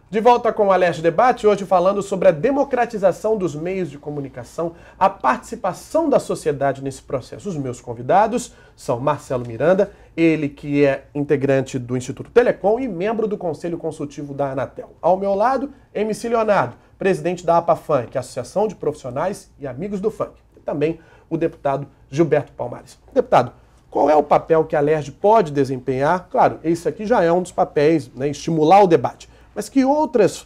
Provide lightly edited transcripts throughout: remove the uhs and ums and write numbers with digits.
De volta com o Alerj Debate, hoje falando sobre a democratização dos meios de comunicação, a participação da sociedade nesse processo. Os meus convidados são Marcelo Miranda, ele que é integrante do Instituto Telecom e membro do Conselho Consultivo da Anatel. Ao meu lado, MC Leonardo, presidente da APAFunk, que é a Associação de Profissionais e Amigos do Funk. E também o deputado Gilberto Palmares. Deputado, qual é o papel que a Alerj pode desempenhar? Claro, esse aqui já é um dos papéis, né, estimular o debate. Mas que outros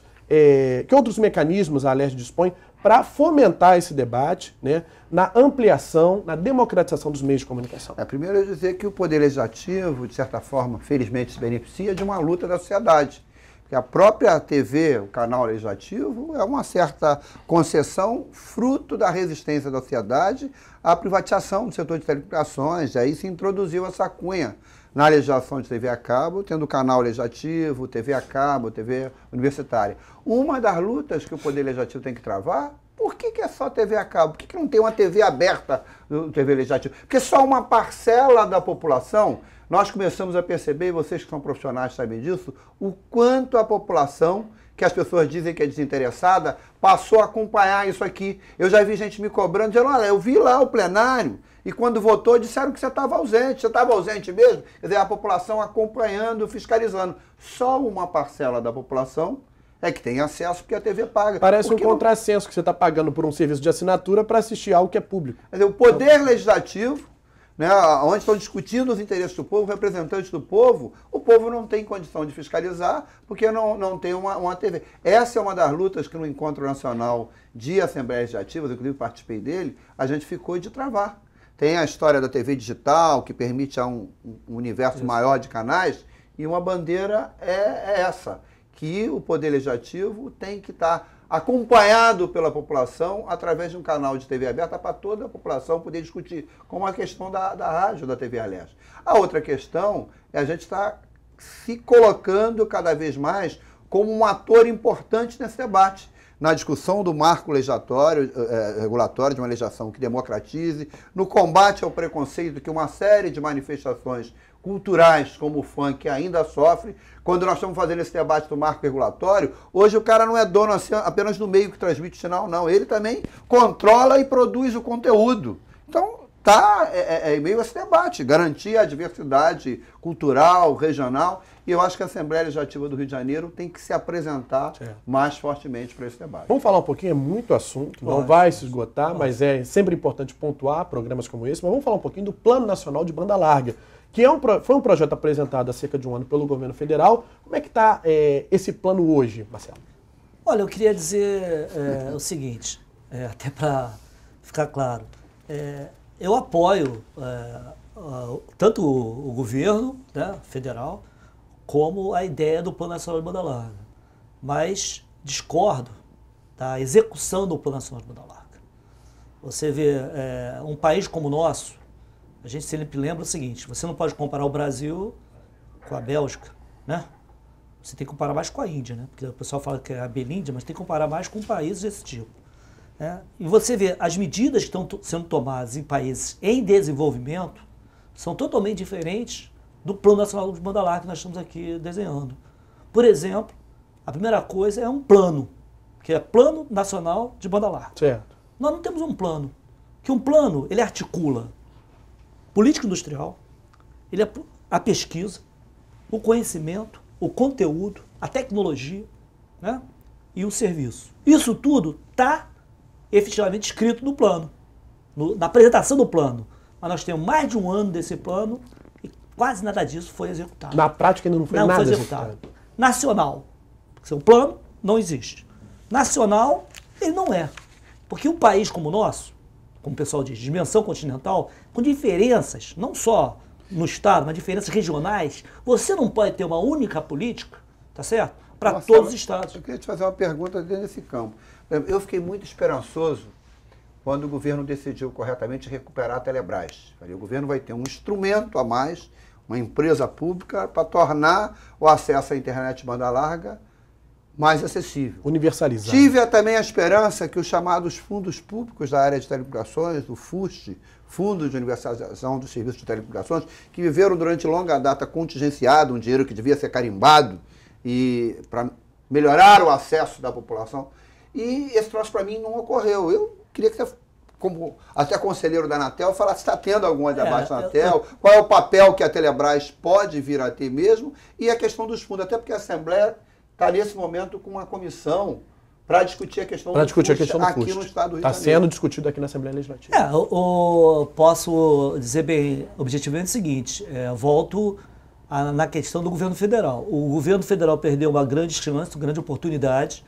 mecanismos a Alerj dispõe para fomentar esse debate, né, na ampliação, na democratização dos meios de comunicação? Primeiro eu dizer que o Poder Legislativo, de certa forma, felizmente se beneficia de uma luta da sociedade. Porque a própria TV, o canal legislativo, é uma certa concessão fruto da resistência da sociedade à privatização do setor de telecomunicações. Aí se introduziu essa cunha na legislação de TV a cabo, tendo canal legislativo, TV a cabo, TV universitária. Uma das lutas que o Poder Legislativo tem que travar, por que é só TV a cabo? Por que não tem uma TV aberta no TV Legislativo? Porque só uma parcela da população, nós começamos a perceber, e vocês que são profissionais sabem disso, o quanto a população, que as pessoas dizem que é desinteressada, passou a acompanhar isso aqui. Eu já vi gente me cobrando, dizendo, olha, eu vi lá o plenário, e quando votou, disseram que você estava ausente. Você estava ausente mesmo? Quer dizer, a população acompanhando, fiscalizando. Só uma parcela da população é que tem acesso porque a TV paga. Parece um contrassenso que você está pagando por um serviço de assinatura para assistir algo que é público. Quer dizer, o Poder Legislativo, né, onde estão discutindo os interesses do povo, representantes do povo, o povo não tem condição de fiscalizar porque não tem uma TV. Essa é uma das lutas que no Encontro Nacional de Assembleias Legislativas, inclusive participei dele, a gente ficou de travar. Tem a história da TV digital, que permite um universo maior de canais, e uma bandeira é essa, que o Poder Legislativo tem que estar acompanhado pela população através de um canal de TV aberta para toda a população poder discutir, como a questão da rádio, da TV Alerj. A outra questão é a gente estar se colocando cada vez mais como um ator importante nesse debate, na discussão do marco regulatório de uma legislação que democratize, no combate ao preconceito que uma série de manifestações culturais, como o funk, ainda sofre. Quando nós estamos fazendo esse debate do marco regulatório, hoje o cara não é dono assim, apenas do meio que transmite o sinal, não. Ele também controla e produz o conteúdo. Então, em meio a esse debate, garantir a diversidade cultural, regional, e eu acho que a Assembleia Legislativa do Rio de Janeiro tem que se apresentar mais fortemente para esse debate. Vamos falar um pouquinho, é muito assunto, não vai se esgotar, mas é sempre importante pontuar programas como esse, mas vamos falar um pouquinho do Plano Nacional de Banda Larga, que foi um projeto apresentado há cerca de um ano pelo governo federal. Como é que está esse plano hoje, Marcelo? Olha, eu queria dizer o seguinte, até para ficar claro, eu apoio tanto o governo, né, federal, como a ideia do Plano Nacional de Banda Larga, mas discordo da execução do Plano Nacional de Banda Larga. Você vê, um país como o nosso, a gente sempre lembra o seguinte, você não pode comparar o Brasil com a Bélgica, né? Você tem que comparar mais com a Índia, né? Porque o pessoal fala que é a Belíndia, mas tem que comparar mais com países desse tipo. E você vê, as medidas que estão sendo tomadas em países em desenvolvimento são totalmente diferentes do Plano Nacional de Banda Larga que nós estamos aqui desenhando. Por exemplo, a primeira coisa é um plano, que é Plano Nacional de Banda Larga. Certo. Nós não temos um plano, que um plano, ele articula política industrial, a pesquisa, o conhecimento, o conteúdo, a tecnologia, né, e o serviço. Isso tudo está efetivamente escrito no plano, na apresentação do plano. Mas nós temos mais de um ano desse plano e quase nada disso foi executado. Na prática ainda não foi nada executado. Nacional, porque o plano não existe. Nacional, ele não é. Porque um país como o nosso, como o pessoal diz, dimensão continental, com diferenças, não só no Estado, mas diferenças regionais, você não pode ter uma única política, tá certo? Para todos os estados. Eu queria te fazer uma pergunta dentro desse campo. Eu fiquei muito esperançoso quando o governo decidiu corretamente recuperar a Telebrás. O governo vai ter um instrumento a mais, uma empresa pública, para tornar o acesso à internet de banda larga mais acessível. Universalizado. Tive também a esperança que os chamados fundos públicos da área de telecomunicações, o FUST, Fundo de Universalização dos Serviços de Telecomunicações, que viveram durante longa data contingenciado, um dinheiro que devia ser carimbado e para melhorar o acesso da população. E esse troço para mim não ocorreu. Eu queria que você, como até conselheiro da Anatel, falasse se está tendo algum debate na Anatel, qual é o papel que a Telebrás pode vir a ter mesmo, e a questão dos fundos, até porque a Assembleia está nesse momento com uma comissão para discutir a questão do FUST aqui no Estado do Rio de Janeiro. Está sendo discutido aqui na Assembleia Legislativa. Posso dizer bem objetivamente o seguinte, volto na questão do governo federal. O governo federal perdeu uma grande chance, uma grande oportunidade,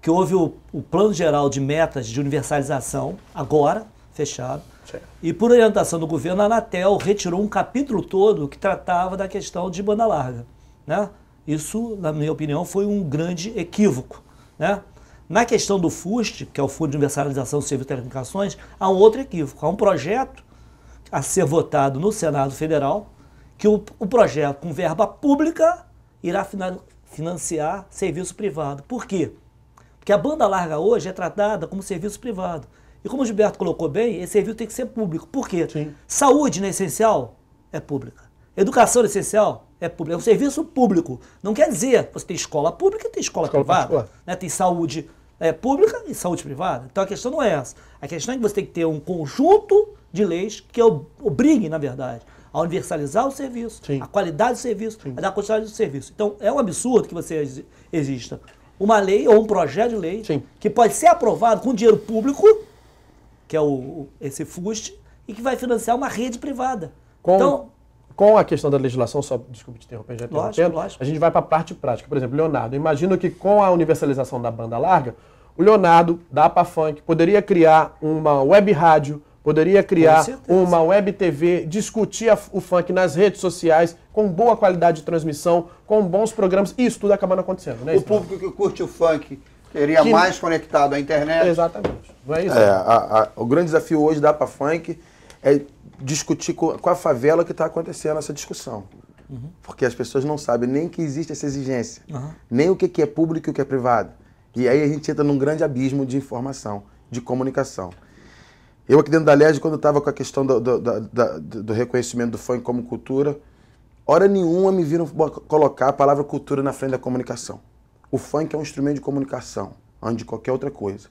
que houve o plano geral de metas de universalização, agora, fechado, certo. E por orientação do governo, a Anatel retirou um capítulo todo que tratava da questão de banda larga, né? Isso, na minha opinião, foi um grande equívoco, né? Na questão do FUST, que é o Fundo de Universalização do Serviço de Telecomunicações, há um outro equívoco. Há um projeto a ser votado no Senado Federal, que o projeto, com verba pública, irá financiar serviço privado. Por quê? Porque a banda larga hoje é tratada como serviço privado. E como o Gilberto colocou bem, esse serviço tem que ser público. Por quê? Sim. Saúde não é essencial? É pública. Educação não é essencial? É pública. É um serviço público. Não quer dizer, você tem escola pública e tem escola privada. Né? Tem saúde pública e saúde privada. Então a questão não é essa. A questão é que você tem que ter um conjunto de leis que obriguem, na verdade, a universalizar o serviço, sim, a qualidade do serviço, sim, a dar quantidade do serviço. Então é um absurdo que você exista uma lei ou um projeto de lei, sim, que pode ser aprovado com dinheiro público, que é esse FUST, e que vai financiar uma rede privada. Com a questão da legislação, só desculpe te interromper, já interrompendo, lógico. A gente vai para a parte prática. Por exemplo, Leonardo, imagino que com a universalização da banda larga, o Leonardo, da APAFunk, poderia criar uma web rádio, poderia criar uma web TV, discutir o funk nas redes sociais, com boa qualidade de transmissão, com bons programas, e isso tudo acabando acontecendo, né? O público que curte o funk seria mais conectado à internet. Exatamente. Não é isso? O grande desafio hoje da APAFunk é discutir com a favela o que está acontecendo essa discussão. Uhum. Porque as pessoas não sabem nem que existe essa exigência, nem o que é público e o que é privado. E aí a gente entra num grande abismo de informação, de comunicação. Eu aqui dentro da LERJ, quando eu estava com a questão do reconhecimento do funk como cultura, hora nenhuma me viram colocar a palavra cultura na frente da comunicação. O funk é um instrumento de comunicação, antes de qualquer outra coisa.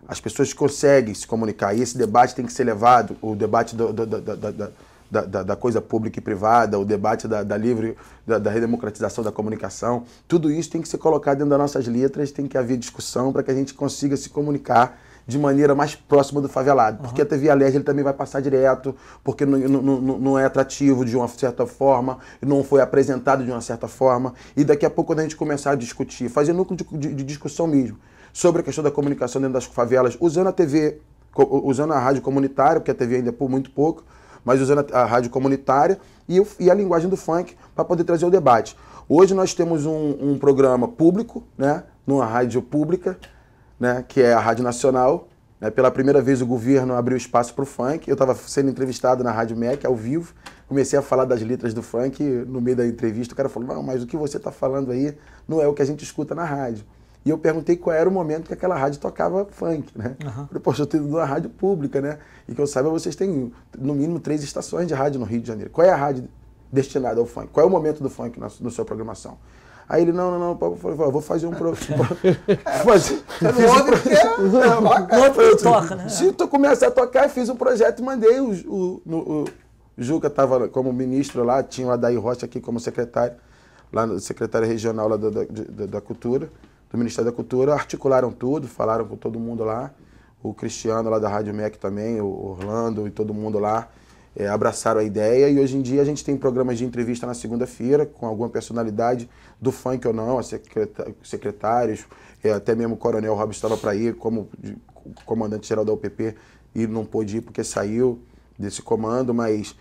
As pessoas conseguem se comunicar e esse debate tem que ser levado, o debate da coisa pública e privada, o debate da redemocratização da comunicação, tudo isso tem que ser colocado dentro das nossas letras, tem que haver discussão para que a gente consiga se comunicar de maneira mais próxima do favelado. Porque a TV Alerj ele também vai passar direto, porque não é atrativo de uma certa forma, não foi apresentado de uma certa forma, e daqui a pouco quando a gente começar a discutir, fazer núcleo de discussão mesmo, sobre a questão da comunicação dentro das favelas, usando a TV, usando a rádio comunitária, porque a TV ainda é por muito pouco, mas usando a rádio comunitária e a linguagem do funk para poder trazer o debate. Hoje nós temos um programa público, né, numa rádio pública, né, que é a Rádio Nacional. Né, pela primeira vez o governo abriu espaço para o funk. Eu estava sendo entrevistado na Rádio MEC, ao vivo, comecei a falar das letras do funk, no meio da entrevista o cara falou, não, mas o que você está falando aí não é o que a gente escuta na rádio. E eu perguntei qual era o momento que aquela rádio tocava funk, né? Falei, poxa, eu estou indo numa rádio pública, né? E que eu saiba, vocês têm no mínimo 3 estações de rádio no Rio de Janeiro. Qual é a rádio destinada ao funk? Qual é o momento do funk na sua programação? Aí ele, não, eu falei, vou fazer um programa. Toca, né? Se tu começar a tocar, eu fiz um projeto e mandei. O Juca estava como ministro lá, tinha o Adair Rocha aqui como secretário, lá no secretário regional lá da Cultura, do Ministério da Cultura, articularam tudo, falaram com todo mundo lá, o Cristiano lá da Rádio MEC também, o Orlando e todo mundo lá, abraçaram a ideia e hoje em dia a gente tem programas de entrevista na segunda-feira com alguma personalidade do funk ou não, secretários, até mesmo o Coronel Robson estava para ir como comandante-geral da UPP e não pôde ir porque saiu desse comando, mas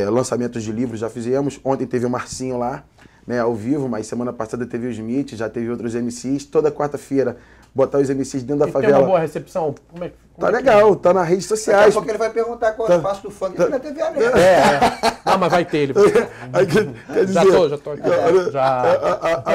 lançamentos de livros já fizemos, ontem teve o Marcinho lá, né, ao vivo, mas semana passada teve o Smith, já teve outros MCs, toda quarta-feira botar os MCs dentro da favela. Tem uma boa recepção? Tá legal, tá nas redes sociais. Daqui a pouco ele vai perguntar qual é o espaço do funk na TV Alerj. Não, mas vai ter ele. Quer dizer, já tô aqui.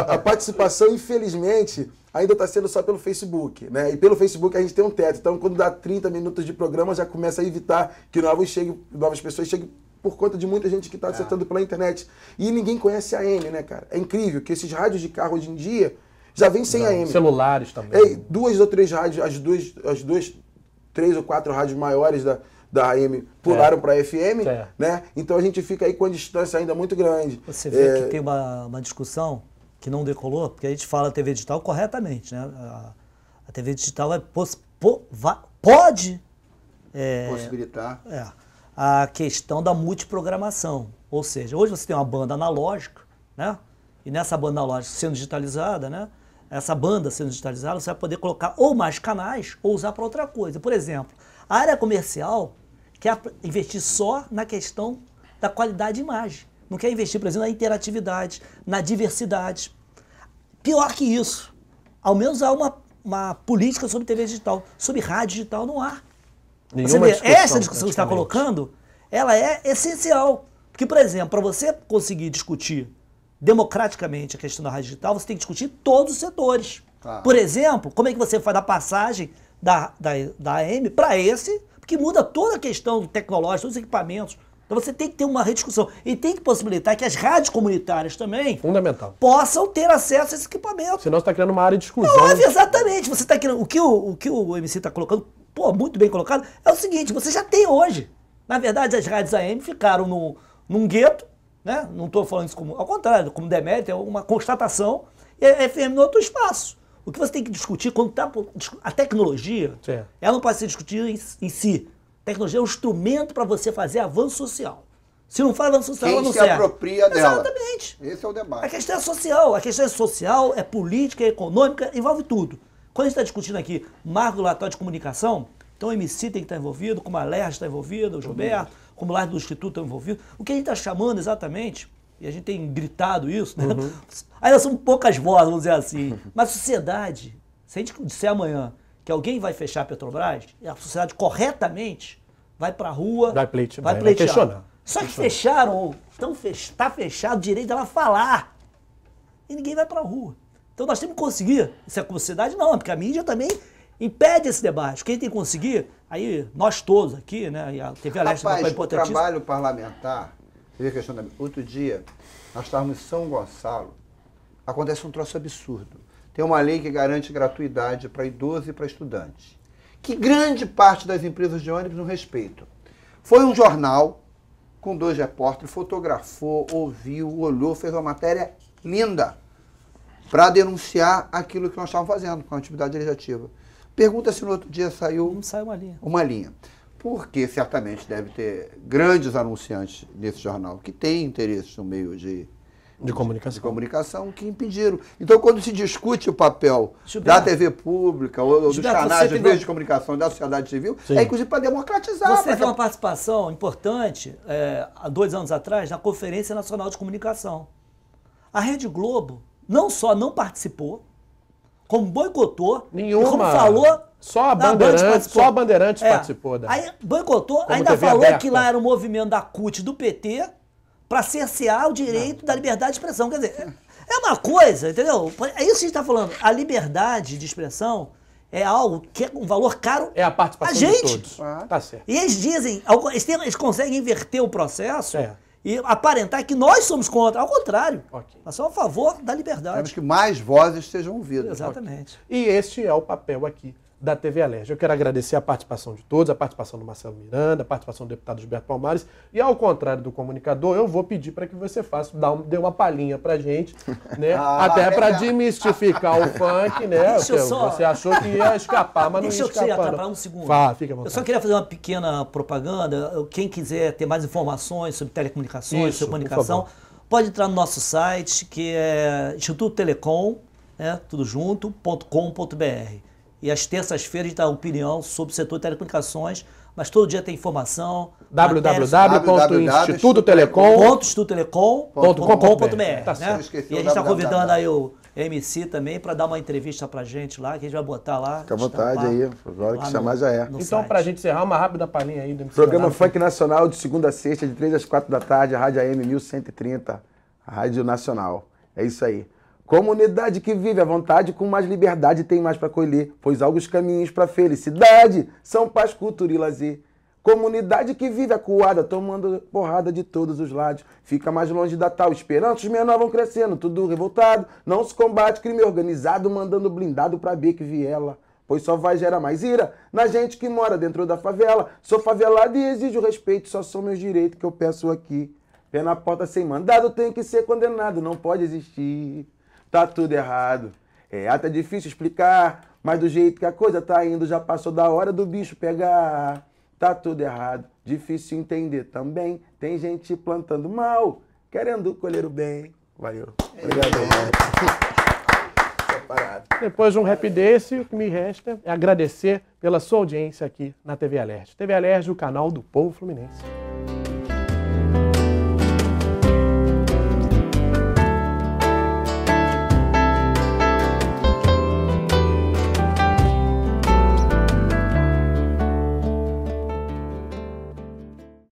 A participação, infelizmente, ainda está sendo só pelo Facebook, né? E pelo Facebook a gente tem um teto. Então, quando dá 30 minutos de programa, já começa a evitar que novas pessoas cheguem por conta de muita gente que está acertando pela internet. E ninguém conhece a AM, né, cara? É incrível que esses rádios de carro hoje em dia, Já vem sem AM. Celulares também. Duas ou três rádios, as duas, 3 ou 4 rádios maiores da AM pularam para FM, né? Então a gente fica aí com a distância ainda muito grande. Você vê que tem uma discussão que não decolou, porque a gente fala TV digital corretamente, né? A TV digital pode possibilitar a questão da multiprogramação. Ou seja, hoje você tem uma banda analógica, né? E nessa banda analógica sendo digitalizada, né? Essa banda sendo digitalizada, você vai poder colocar ou mais canais ou usar para outra coisa. Por exemplo, a área comercial quer investir só na questão da qualidade de imagem. Não quer investir, por exemplo, na interatividade, na diversidade. Pior que isso, ao menos há uma política sobre TV digital, sobre rádio digital no ar. Você vê, essa discussão que você está colocando, ela é essencial. Porque, por exemplo, para você conseguir discutir democraticamente a questão da rádio digital, você tem que discutir todos os setores. Claro. Por exemplo, como é que você faz a passagem da AM para esse, que muda toda a questão tecnológica, todos os equipamentos. Então você tem que ter uma rediscussão. E tem que possibilitar que as rádios comunitárias também possam ter acesso a esses equipamentos. Senão você está criando uma área de exclusão. Exatamente. Você está criando. O que o MC está colocando, muito bem colocado, é o seguinte, você já tem hoje. Na verdade, as rádios AM ficaram num gueto, né? Não estou falando isso como, ao contrário, como demérito, é uma constatação, e a FM no outro espaço. O que você tem que discutir, quando está a tecnologia, ela não pode ser discutida em si. A tecnologia é um instrumento para você fazer avanço social. Se não faz avanço social, ela não serve. Quem se apropria dela. Exatamente. Esse é o debate. A questão é social. A questão é social, é política, é econômica, envolve tudo. Quando a gente está discutindo aqui marco regulatório de comunicação, então o MC tem que estar envolvido, como a LERJ está envolvida, o Gilberto, como o Lar do Instituto está envolvido. O que a gente está chamando exatamente, e a gente tem gritado isso, né? Ainda são poucas vozes, vamos dizer assim. Mas a sociedade, se a gente disser amanhã que alguém vai fechar a Petrobras, a sociedade corretamente vai para a rua, vai pleitear. Questionar. Só que fecharam, está fechado o direito dela falar. E ninguém vai para a rua. Então nós temos que conseguir, se a sociedade não, porque a mídia também impede esse debate. Quem tem que conseguir, aí nós todos aqui, né, e a TV Leste tem um papel importantíssimo. O trabalho parlamentar, outro dia, nós estávamos em São Gonçalo, acontece um troço absurdo. Tem uma lei que garante gratuidade para idoso e para estudante, que grande parte das empresas de ônibus não respeitam. Foi um jornal com 2 repórteres, fotografou, ouviu, olhou, fez uma matéria linda para denunciar aquilo que nós estávamos fazendo com a atividade legislativa. Pergunta se no outro dia saiu... Não saiu uma linha. Uma linha. Porque certamente deve ter grandes anunciantes nesse jornal que têm interesses no meio de comunicação que impediram. Então, quando se discute o papel da TV pública ou dos canais, dos meios de comunicação da sociedade civil, é inclusive para democratizar. Você teve uma participação importante, há 2 anos atrás, na Conferência Nacional de Comunicação. A Rede Globo não só não participou, como boicotou, como falou... Só a Bandeirantes participou. Aí boicotou, ainda falou aberta. Que lá era um movimento da CUT do PT para cercear o direito da liberdade de expressão. Quer dizer, é uma coisa, entendeu? É isso que a gente está falando. A liberdade de expressão é algo que é um valor caro a participação de todos. Tá certo. E eles dizem, eles conseguem inverter o processo e aparentar que nós somos contra. Ao contrário, nós somos a favor da liberdade. Queremos que mais vozes sejam ouvidas. Exatamente. E este é o papel aqui da TV Alerj. Eu quero agradecer a participação de todos, a participação do Marcelo Miranda, a participação do deputado Gilberto Palmares, e ao contrário do comunicador, eu vou pedir para que você dê uma palhinha pra gente, né? Até para desmistificar o funk, né? Você achou que ia escapar, mas não ia escapar. Deixa eu atrapalhar um segundo. Fica à vontade. Eu só queria fazer uma pequena propaganda. Quem quiser ter mais informações sobre telecomunicações, sobre comunicação, pode entrar no nosso site, que é Instituto Telecom, né? Tudo junto.com.br. E às terças-feiras a gente dá opinião sobre o setor de telecomunicações, mas todo dia tem informação. www.institutotelecom.com.br. Né? E a gente está convidando aí o MC também para dar uma entrevista pra gente lá, que a gente vai botar lá. Fica à vontade aí, agora que chamar já é. Então, pra gente encerrar, uma rápida palhinha aí do MC. Programa Funk Nacional de segunda a sexta, de 3 às 4 da tarde, a Rádio AM 1130, a Rádio Nacional. É isso aí. Comunidade que vive à vontade, com mais liberdade tem mais para colher, pois há alguns caminhos para felicidade são paz, cultura e lazer. Comunidade que vive acuada, tomando porrada de todos os lados. Fica mais longe da tal esperança, os menores vão crescendo, tudo revoltado. Não se combate crime organizado, mandando blindado pra Beco e Viela. Pois só vai gerar mais ira na gente que mora dentro da favela. Sou favelado e exijo respeito, só são meus direitos que eu peço aqui. Pé na porta sem mandado, tem que ser condenado, não pode existir. Tá tudo errado. É até difícil explicar, mas do jeito que a coisa tá indo, já passou da hora do bicho pegar. Tá tudo errado, difícil entender também. Tem gente plantando mal, querendo colher o bem. Valeu. Obrigado. Depois de um rap desse, o que me resta é agradecer pela sua audiência aqui na TV Alerj. TV Alerj, o canal do povo fluminense.